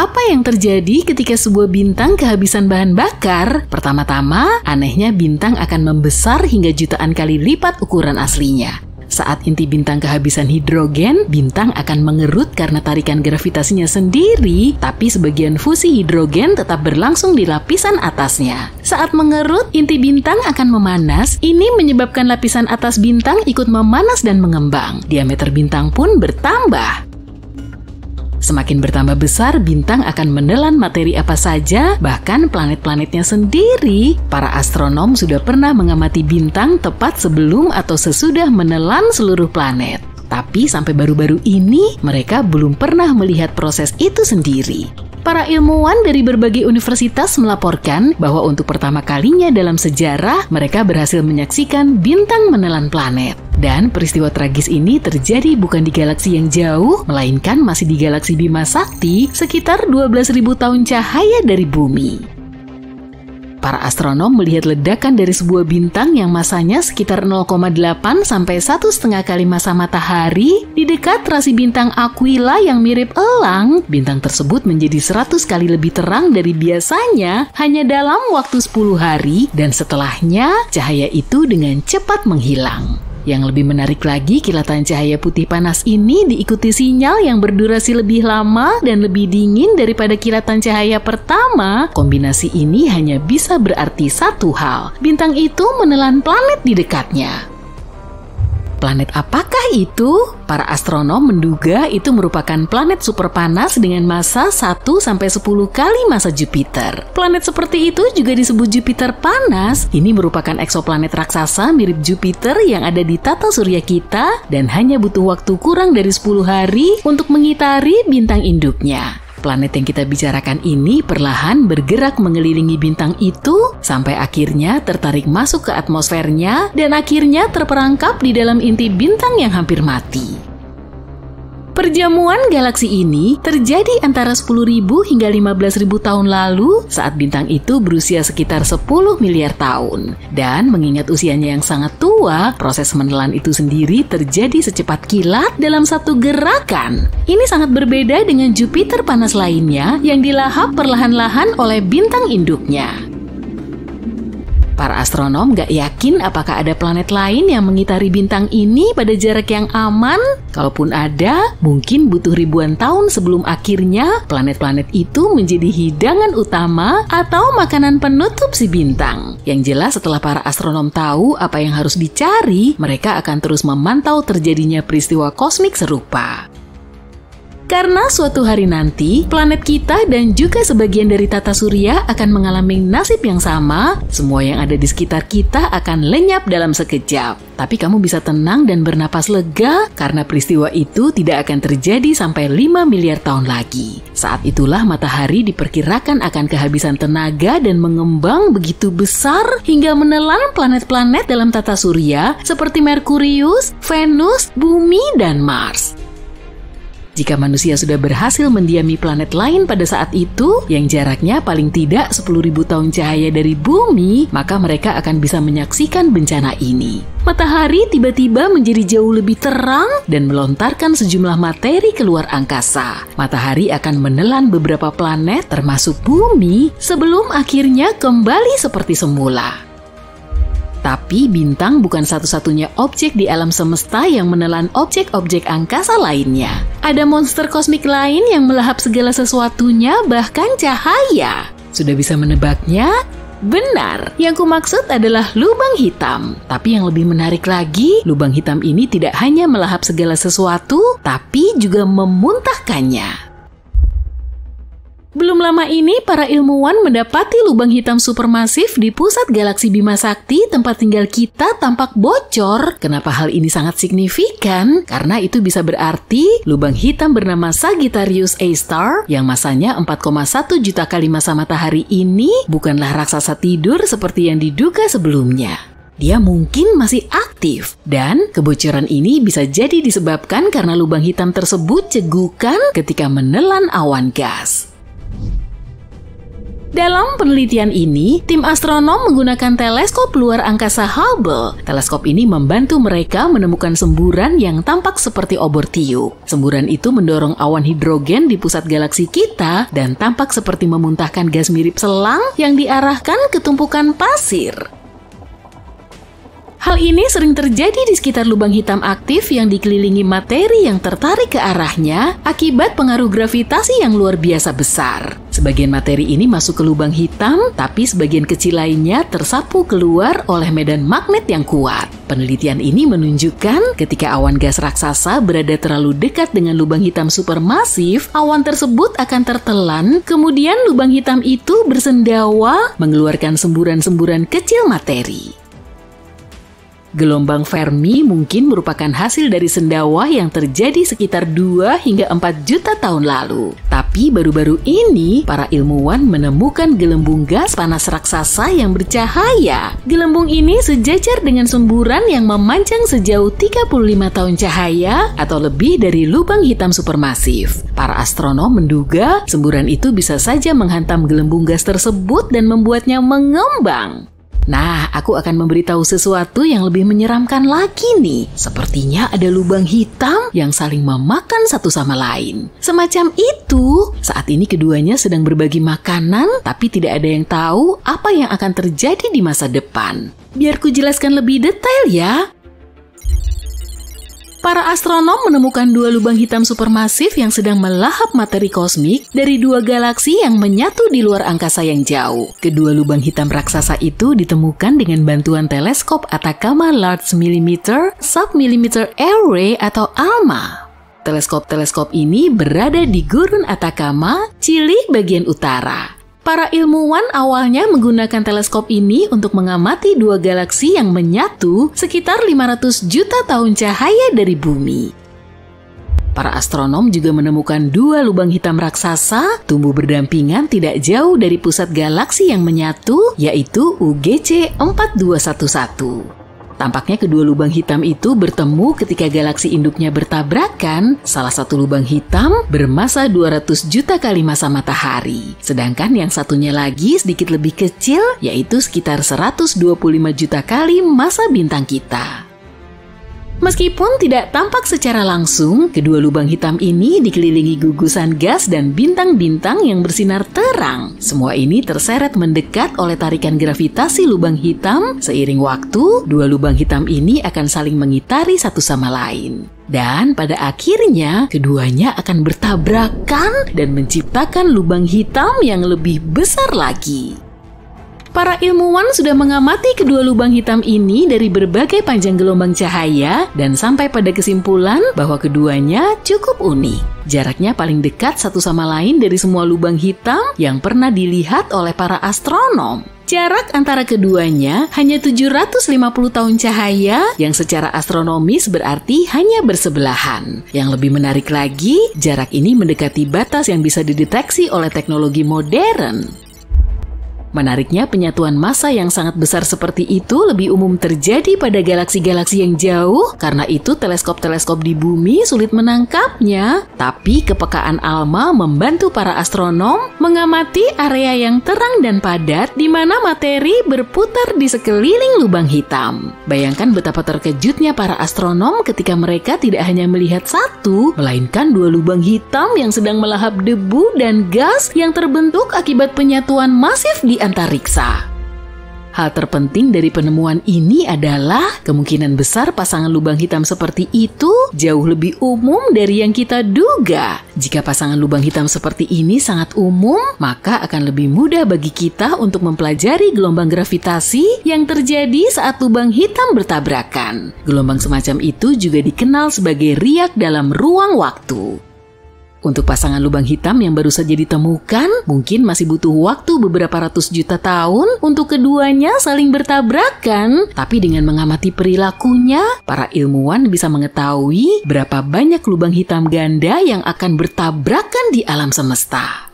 Apa yang terjadi ketika sebuah bintang kehabisan bahan bakar? Pertama-tama, anehnya bintang akan membesar hingga jutaan kali lipat ukuran aslinya. Saat inti bintang kehabisan hidrogen, bintang akan mengerut karena tarikan gravitasinya sendiri, tapi sebagian fusi hidrogen tetap berlangsung di lapisan atasnya. Saat mengerut, inti bintang akan memanas. Ini menyebabkan lapisan atas bintang ikut memanas dan mengembang. Diameter bintang pun bertambah. Semakin bertambah besar, bintang akan menelan materi apa saja, bahkan planet-planetnya sendiri. Para astronom sudah pernah mengamati bintang tepat sebelum atau sesudah menelan seluruh planet. Tapi sampai baru-baru ini, mereka belum pernah melihat proses itu sendiri. Para ilmuwan dari berbagai universitas melaporkan bahwa untuk pertama kalinya dalam sejarah, mereka berhasil menyaksikan bintang menelan planet. Dan peristiwa tragis ini terjadi bukan di galaksi yang jauh, melainkan masih di galaksi Bima Sakti, sekitar 12.000 tahun cahaya dari bumi. Para astronom melihat ledakan dari sebuah bintang yang masanya sekitar 0,8 sampai 1,5 kali massa matahari di dekat rasi bintang Aquila yang mirip elang. Bintang tersebut menjadi 100 kali lebih terang dari biasanya hanya dalam waktu 10 hari, dan setelahnya cahaya itu dengan cepat menghilang. Yang lebih menarik lagi, kilatan cahaya putih panas ini diikuti sinyal yang berdurasi lebih lama dan lebih dingin daripada kilatan cahaya pertama. Kombinasi ini hanya bisa berarti satu hal: bintang itu menelan planet di dekatnya. Planet apakah itu? Para astronom menduga itu merupakan planet super panas dengan massa 1-10 kali massa Jupiter. Planet seperti itu juga disebut Jupiter panas. Ini merupakan eksoplanet raksasa mirip Jupiter yang ada di tata surya kita dan hanya butuh waktu kurang dari 10 hari untuk mengitari bintang induknya. Planet yang kita bicarakan ini perlahan bergerak mengelilingi bintang itu sampai akhirnya tertarik masuk ke atmosfernya dan akhirnya terperangkap di dalam inti bintang yang hampir mati. Perjamuan galaksi ini terjadi antara 10.000 hingga 15.000 tahun lalu saat bintang itu berusia sekitar 10 miliar tahun. Dan mengingat usianya yang sangat tua, proses menelan itu sendiri terjadi secepat kilat dalam satu gerakan. Ini sangat berbeda dengan Jupiter panas lainnya yang dilahap perlahan-lahan oleh bintang induknya. Para astronom gak yakin apakah ada planet lain yang mengitari bintang ini pada jarak yang aman. Kalaupun ada, mungkin butuh ribuan tahun sebelum akhirnya planet-planet itu menjadi hidangan utama atau makanan penutup si bintang. Yang jelas setelah para astronom tahu apa yang harus dicari, mereka akan terus memantau terjadinya peristiwa kosmik serupa. Karena suatu hari nanti, planet kita dan juga sebagian dari tata surya akan mengalami nasib yang sama, semua yang ada di sekitar kita akan lenyap dalam sekejap. Tapi kamu bisa tenang dan bernapas lega karena peristiwa itu tidak akan terjadi sampai 5 miliar tahun lagi. Saat itulah matahari diperkirakan akan kehabisan tenaga dan mengembang begitu besar hingga menelan planet-planet dalam tata surya seperti Merkurius, Venus, Bumi, dan Mars. Jika manusia sudah berhasil mendiami planet lain pada saat itu, yang jaraknya paling tidak 10.000 tahun cahaya dari bumi, maka mereka akan bisa menyaksikan bencana ini. Matahari tiba-tiba menjadi jauh lebih terang dan melontarkan sejumlah materi keluar angkasa. Matahari akan menelan beberapa planet termasuk bumi sebelum akhirnya kembali seperti semula. Tapi bintang bukan satu-satunya objek di alam semesta yang menelan objek-objek angkasa lainnya. Ada monster kosmik lain yang melahap segala sesuatunya, bahkan cahaya. Sudah bisa menebaknya? Benar, yang kumaksud adalah lubang hitam. Tapi yang lebih menarik lagi, lubang hitam ini tidak hanya melahap segala sesuatu, tapi juga memuntahkannya. Belum lama ini, para ilmuwan mendapati lubang hitam supermasif di pusat galaksi Bima Sakti, tempat tinggal kita, tampak bocor. Kenapa hal ini sangat signifikan? Karena itu bisa berarti lubang hitam bernama Sagittarius A-star yang masanya 4,1 juta kali massa matahari ini bukanlah raksasa tidur seperti yang diduga sebelumnya. Dia mungkin masih aktif, dan kebocoran ini bisa jadi disebabkan karena lubang hitam tersebut cegukan ketika menelan awan gas. Dalam penelitian ini, tim astronom menggunakan teleskop luar angkasa Hubble. Teleskop ini membantu mereka menemukan semburan yang tampak seperti obor tiup. Semburan itu mendorong awan hidrogen di pusat galaksi kita dan tampak seperti memuntahkan gas mirip selang yang diarahkan ke tumpukan pasir. Hal ini sering terjadi di sekitar lubang hitam aktif yang dikelilingi materi yang tertarik ke arahnya akibat pengaruh gravitasi yang luar biasa besar. Sebagian materi ini masuk ke lubang hitam, tapi sebagian kecil lainnya tersapu keluar oleh medan magnet yang kuat. Penelitian ini menunjukkan ketika awan gas raksasa berada terlalu dekat dengan lubang hitam supermasif, awan tersebut akan tertelan, kemudian lubang hitam itu bersendawa mengeluarkan semburan-semburan kecil materi. Gelombang Fermi mungkin merupakan hasil dari sendawa yang terjadi sekitar 2 hingga 4 juta tahun lalu. Tapi baru-baru ini, para ilmuwan menemukan gelembung gas panas raksasa yang bercahaya. Gelembung ini sejajar dengan semburan yang memanjang sejauh 35 tahun cahaya atau lebih dari lubang hitam supermasif. Para astronom menduga semburan itu bisa saja menghantam gelembung gas tersebut dan membuatnya mengembang. Nah, aku akan memberitahu sesuatu yang lebih menyeramkan lagi nih. Sepertinya ada lubang hitam yang saling memakan satu sama lain. Semacam itu, saat ini keduanya sedang berbagi makanan, tapi tidak ada yang tahu apa yang akan terjadi di masa depan. Biar ku jelaskan lebih detail ya. Para astronom menemukan 2 lubang hitam supermasif yang sedang melahap materi kosmik dari 2 galaksi yang menyatu di luar angkasa yang jauh. Kedua lubang hitam raksasa itu ditemukan dengan bantuan teleskop Atacama Large Millimeter Submillimeter Array atau ALMA. Teleskop-teleskop ini berada di Gurun Atacama, Chili bagian utara. Para ilmuwan awalnya menggunakan teleskop ini untuk mengamati 2 galaksi yang menyatu sekitar 500 juta tahun cahaya dari bumi. Para astronom juga menemukan 2 lubang hitam raksasa tumbuh berdampingan tidak jauh dari pusat galaksi yang menyatu, yaitu UGC 4211. Tampaknya kedua lubang hitam itu bertemu ketika galaksi induknya bertabrakan. Salah satu lubang hitam bermasa 200 juta kali masa matahari. Sedangkan yang satunya lagi sedikit lebih kecil, yaitu sekitar 125 juta kali masa bintang kita. Meskipun tidak tampak secara langsung, kedua lubang hitam ini dikelilingi gugusan gas dan bintang-bintang yang bersinar terang. Semua ini terseret mendekat oleh tarikan gravitasi lubang hitam. Seiring waktu, 2 lubang hitam ini akan saling mengitari satu sama lain. Dan pada akhirnya, keduanya akan bertabrakan dan menciptakan lubang hitam yang lebih besar lagi. Para ilmuwan sudah mengamati kedua lubang hitam ini dari berbagai panjang gelombang cahaya dan sampai pada kesimpulan bahwa keduanya cukup unik. Jaraknya paling dekat satu sama lain dari semua lubang hitam yang pernah dilihat oleh para astronom. Jarak antara keduanya hanya 750 tahun cahaya yang secara astronomis berarti hanya bersebelahan. Yang lebih menarik lagi, jarak ini mendekati batas yang bisa dideteksi oleh teknologi modern. Menariknya, penyatuan massa yang sangat besar seperti itu lebih umum terjadi pada galaksi-galaksi yang jauh, karena itu teleskop-teleskop di bumi sulit menangkapnya. Tapi kepekaan ALMA membantu para astronom mengamati area yang terang dan padat di mana materi berputar di sekeliling lubang hitam. Bayangkan betapa terkejutnya para astronom ketika mereka tidak hanya melihat satu, melainkan 2 lubang hitam yang sedang melahap debu dan gas yang terbentuk akibat penyatuan masif di antariksa. Hal terpenting dari penemuan ini adalah kemungkinan besar pasangan lubang hitam seperti itu jauh lebih umum dari yang kita duga. Jika pasangan lubang hitam seperti ini sangat umum, maka akan lebih mudah bagi kita untuk mempelajari gelombang gravitasi yang terjadi saat lubang hitam bertabrakan. Gelombang semacam itu juga dikenal sebagai riak dalam ruang waktu. Untuk pasangan lubang hitam yang baru saja ditemukan, mungkin masih butuh waktu beberapa ratus juta tahun untuk keduanya saling bertabrakan. Tapi dengan mengamati perilakunya, para ilmuwan bisa mengetahui berapa banyak lubang hitam ganda yang akan bertabrakan di alam semesta.